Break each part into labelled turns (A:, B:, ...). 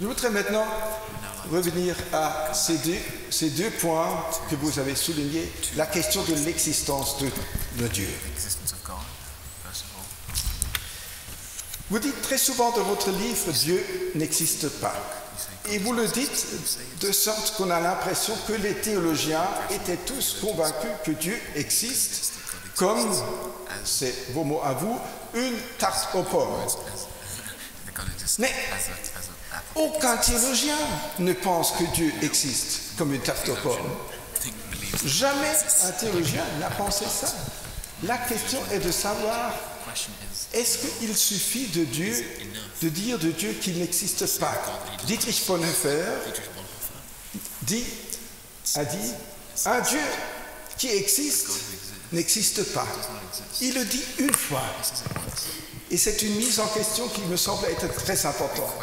A: Je voudrais maintenant revenir à ces deux points que vous avez soulignés, la question de l'existence de Dieu. Vous dites très souvent dans votre livre, Dieu n'existe pas. Et vous le dites de sorte qu'on a l'impression que les théologiens étaient tous convaincus que Dieu existe, comme, c'est vos mots à vous, une tarte aux pommes. Mais aucun théologien ne pense que Dieu existe comme une tarte aux pommes. Jamais un théologien n'a pensé ça. La question est de savoir, est-ce qu'il suffit de dire de Dieu qu'il n'existe pas? Dietrich Bonhoeffer a dit, un Dieu qui existe n'existe pas. Il le dit une fois. Et c'est une mise en question qui me semble être très importante.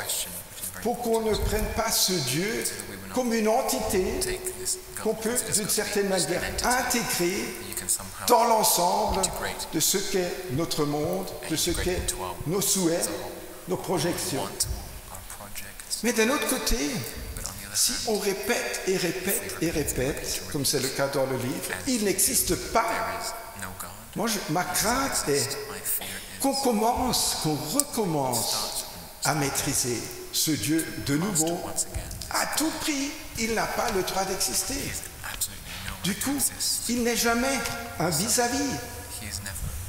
A: Pour qu'on ne prenne pas ce Dieu comme une entité qu'on peut d'une certaine manière intégrer dans l'ensemble de ce qu'est notre monde, de ce qu'est nos souhaits, nos projections. Mais d'un autre côté, si on répète et répète et répète, comme c'est le cas dans le livre, il n'existe pas. Ma crainte est qu'on recommence à maîtriser ce Dieu de nouveau. À tout prix, il n'a pas le droit d'exister. Du coup, il n'est jamais un vis-à-vis.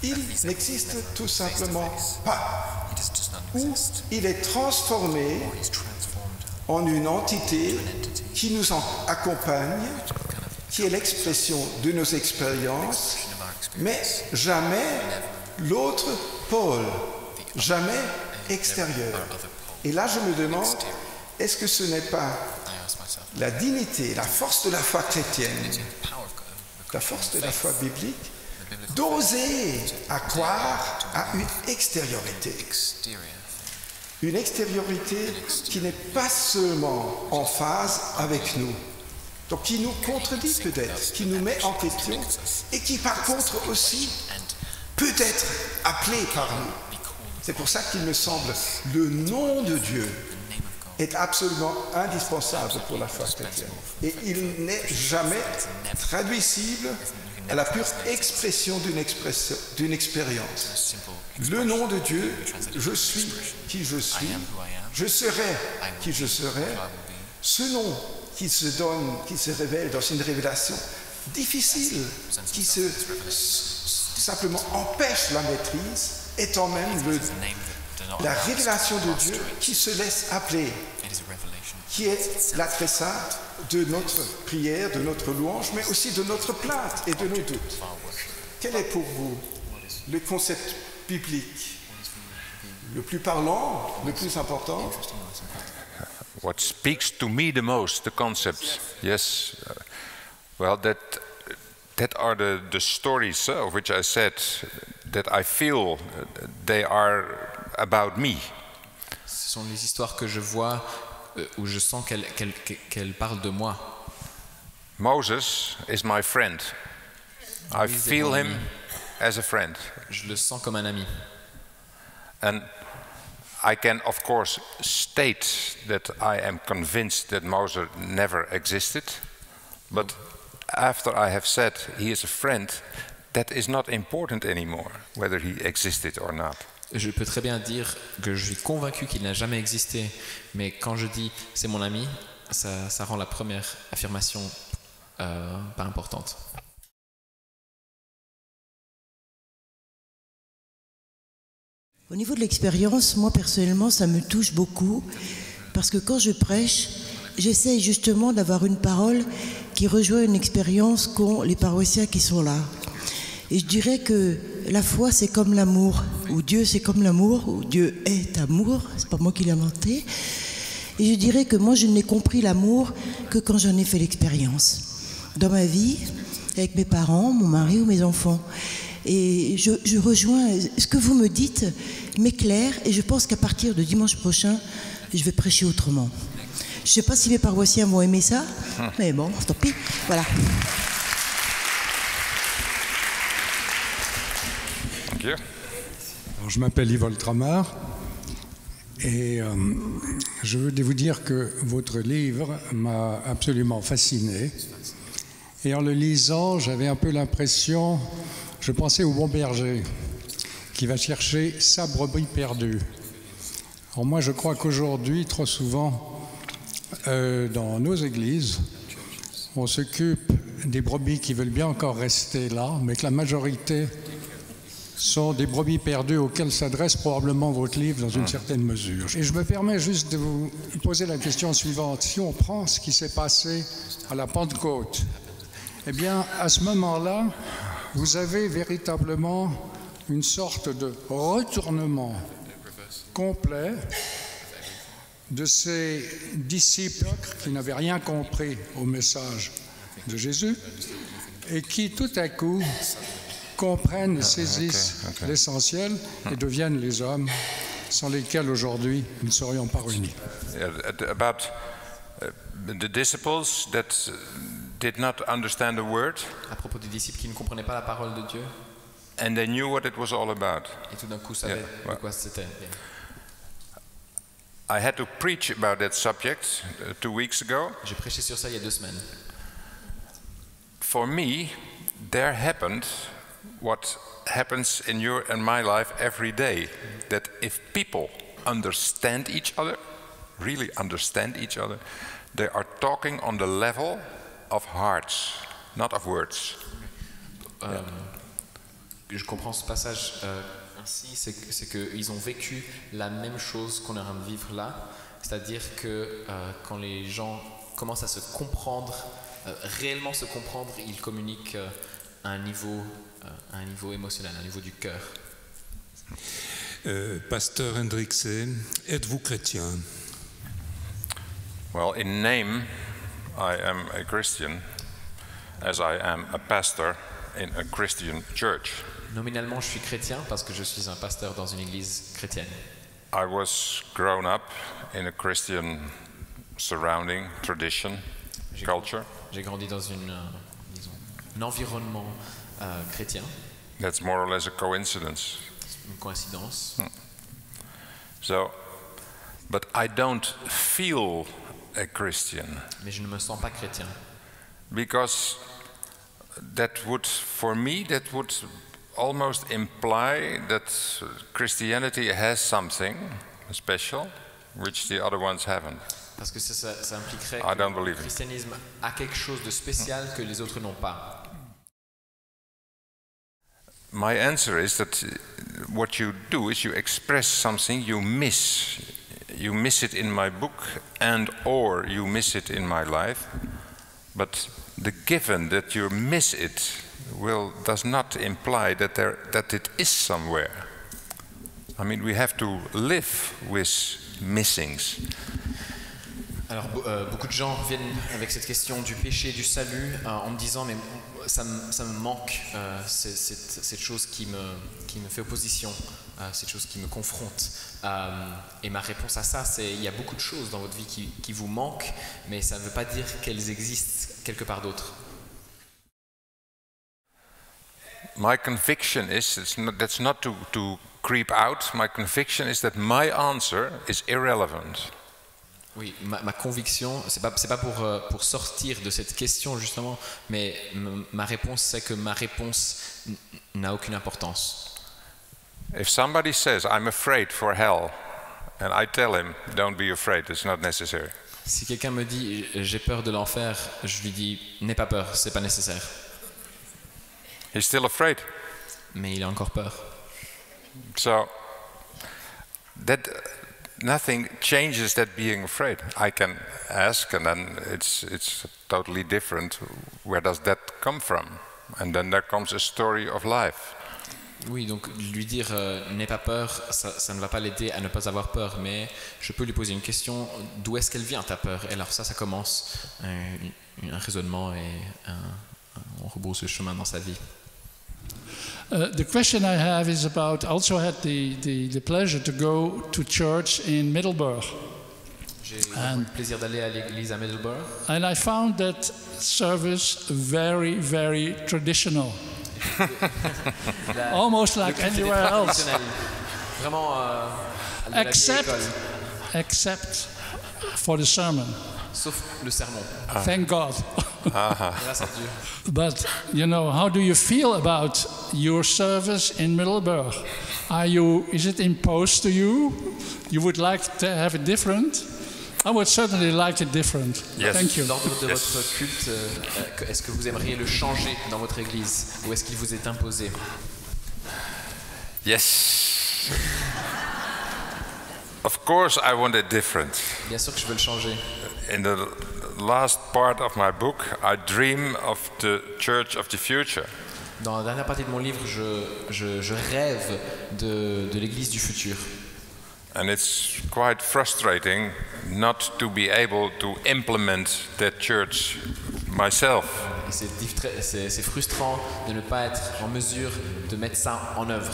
A: Il n'existe tout simplement pas. Ou il est transformé en une entité qui nous accompagne, qui est l'expression de nos expériences, mais jamais l'autre pôle, jamais extérieur. Et là, je me demande, est-ce que ce n'est pas la dignité, la force de la foi chrétienne, la force de la foi biblique, d'oser croire à une extériorité qui n'est pas seulement en phase avec nous, donc qui nous contredit peut-être, qui nous met en question et qui par contre aussi peut être appelé par nous. C'est pour ça qu'il me semble le nom de Dieu est absolument indispensable pour la foi chrétienne. Et il n'est jamais traduisible à la pure expression d'une expérience. Le nom de Dieu, je suis qui je suis, je serai qui je serai, ce nom qui se donne, qui se révèle dans une révélation difficile, qui simplement empêche la maîtrise, étant même la révélation de Dieu qui se laisse appeler, qui est l'adressat de notre prière, de notre louange, mais aussi de notre plainte et de nos doutes. Quel est pour vous le concept biblique le plus parlant, le plus important?
B: What speaks to me the most, the concepts, yes. Well, that are the stories of which I said that I feel they are about me.
C: Ce sont les histoires que je vois où je sens qu'elles parlent de moi.
B: Moses is my friend. I feel him as a friend.
C: Je le sens comme un ami.
B: And I can of course state that I am convinced that Moses never existed, but after I have said he is a friend, that is not important anymore, whether he existed or not.
C: Je peux très bien dire que je suis convaincu qu'il n'a jamais existé, mais quand je dis c'est mon ami, ça rend la première affirmation pas importante.
D: Au niveau de l'expérience, moi personnellement, ça me touche beaucoup, parce que quand je prêche, j'essaye justement d'avoir une parole qui rejoint une expérience qu'ont les paroissiens qui sont là. Et je dirais que la foi, c'est comme l'amour, ou Dieu, c'est comme l'amour, ou Dieu est amour, c'est pas moi qui l'ai inventé. Et je dirais que moi, je n'ai compris l'amour que quand j'en ai fait l'expérience. Dans ma vie, avec mes parents, mon mari ou mes enfants. Et je rejoins ce que vous me dites, m'éclaire, et je pense qu'à partir de dimanche prochain, je vais prêcher autrement. Je ne sais pas si les paroissiens vont aimer ça, mais bon, tant pis, voilà.
E: Alors, je m'appelle Yves Oltramar Et je veux vous dire que votre livre m'a absolument fasciné. Et en le lisant, j'avais un peu l'impression, je pensais au bon berger qui va chercher sa brebis perdue. Alors moi, je crois qu'aujourd'hui, trop souvent, dans nos églises, on s'occupe des brebis qui veulent bien encore rester là, mais que la majorité sont des brebis perdues auxquelles s'adresse probablement votre livre dans une certaine mesure. Et je me permets juste de vous poser la question suivante. Si on prend ce qui s'est passé à la Pentecôte, eh bien, à ce moment-là, vous avez véritablement une sorte de retournement complet de ces disciples qui n'avaient rien compris au message de Jésus et qui, tout à coup, comprennent, saisissent l'essentiel et deviennent les hommes sans lesquels aujourd'hui nous ne serions pas réunis.
B: About the disciples that did not understand the word,
C: À propos des disciples qui ne comprenaient pas la parole de Dieu,
B: and they knew what it was all about.
C: et tout d'un coup savaient de quoi c'était.
B: I had to preach about that subject 2 weeks ago.
C: J'ai prêché sur ça il y a 2 semaines.
B: For me, there happened what happens in your and my life every day. That if people understand each other, really understand each other, they are talking on the level of hearts, not of words.
C: Je comprends ce passage ainsi, c'est qu'ils ont vécu la même chose qu'on est en train de vivre là, c'est-à-dire que quand les gens commencent à se comprendre, réellement se comprendre, ils communiquent à un niveau émotionnel, à un niveau du cœur.
F: Pasteur Hendrikse, êtes-vous chrétien?
B: Well, in name, I am a Christian, as I am a pastor in a Christian church.
C: Nominalement, je suis chrétien parce que je suis un pasteur dans une église chrétienne.
B: I was grown up in a Christian surrounding, tradition, culture.
C: J'ai grandi dans un environnement chrétien.
B: That's more or less a coincidence.
C: Une coïncidence.
B: So, but I don't feel a Christian.
C: Mais je ne me sens pas chrétien.
B: Because that would, for me, that would almost imply that Christianity has something special which the other ones haven't.
C: Parce que ça impliquerait
B: I don't
C: que
B: believe
C: le
B: it.
C: christianisme a quelque chose de spécial que les autres n'ont pas.
B: My answer is that what you do is you express something you miss. You miss it in my book and or you miss it in my life. But the given that you miss it does not imply that it is somewhere. I mean, we have to live with missings.
C: Alors beaucoup de gens viennent avec cette question du péché, du salut, en me disant mais ça me manque, cette chose qui me fait opposition, cette chose qui me confronte. Et ma réponse à ça, c'est il y a beaucoup de choses dans votre vie qui vous manquent, mais ça ne veut pas dire qu'elles existent quelque part d'autre.
B: My conviction is, that's not to creep out, my conviction is that my answer is irrelevant.
C: Oui, ma conviction, c'est pas pour sortir de cette question justement, mais ma réponse c'est que ma réponse n'a aucune importance.
B: If somebody says, I'm afraid for hell, and I tell him, don't be afraid, it's not necessary.
C: Si quelqu'un me dit j'ai peur de l'enfer, je lui dis n'aie pas peur, c'est pas nécessaire.
B: He's still afraid.
C: Mais il a encore peur.
B: So that nothing changes that being afraid. I can ask, and then it's totally different. Where does that come from? And then there comes a story of life.
C: Oui, donc lui dire n'aie pas peur, ça ne va pas l'aider à ne pas avoir peur, mais je peux lui poser une question, d'où est-ce qu'elle vient ta peur? Et alors ça commence un raisonnement et on rebrousse le chemin dans sa vie.
G: The question I have is about, I also had the pleasure to go to church in Middelburg.
C: J'ai eu le plaisir d'aller à l'église à Middelburg.
G: And I found that service very, very traditional. Almost like anywhere else.
C: Vraiment la vieille école.
G: except for the sermon.
C: Sauf le sermon.
G: Thank God.
C: Grâce à Dieu.
G: But, you know, how do you feel about your service in Middelburg? Is it imposed to you? You would like to have it different? I would certainly like it different.
B: Yes.
G: Thank you.
C: L'ordre de votre culte, est-ce que vous aimeriez le changer dans votre église ou est-ce qu'il vous est imposé?
B: Yes. Of course I want it different.
C: Bien sûr que je veux le changer.
B: In the last part of my book, I dream of the church of the future.
C: Dans la dernière partie de mon livre, je rêve de l'église du futur.
B: And it's quite frustrating not to be able to implement that church myself.
C: Et c'est frustrant de ne pas être en mesure de mettre ça en œuvre.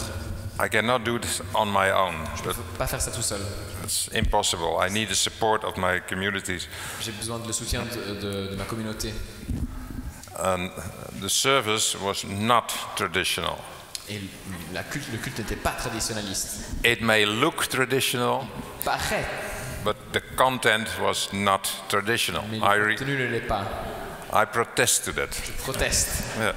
B: I cannot do this on my own.
C: Je ne peux pas faire ça tout seul.
B: It's impossible. I need the support of my communities.
C: J'ai besoin de le soutien de ma communauté.
B: And the service was not traditional.
C: Et le culte n'était pas traditionnaliste.
B: It may look traditional,
C: Paraît,
B: but the content was not traditional.
C: mais le contenu ne l'est pas.
B: I protest to that.
C: Je proteste.
B: Yeah.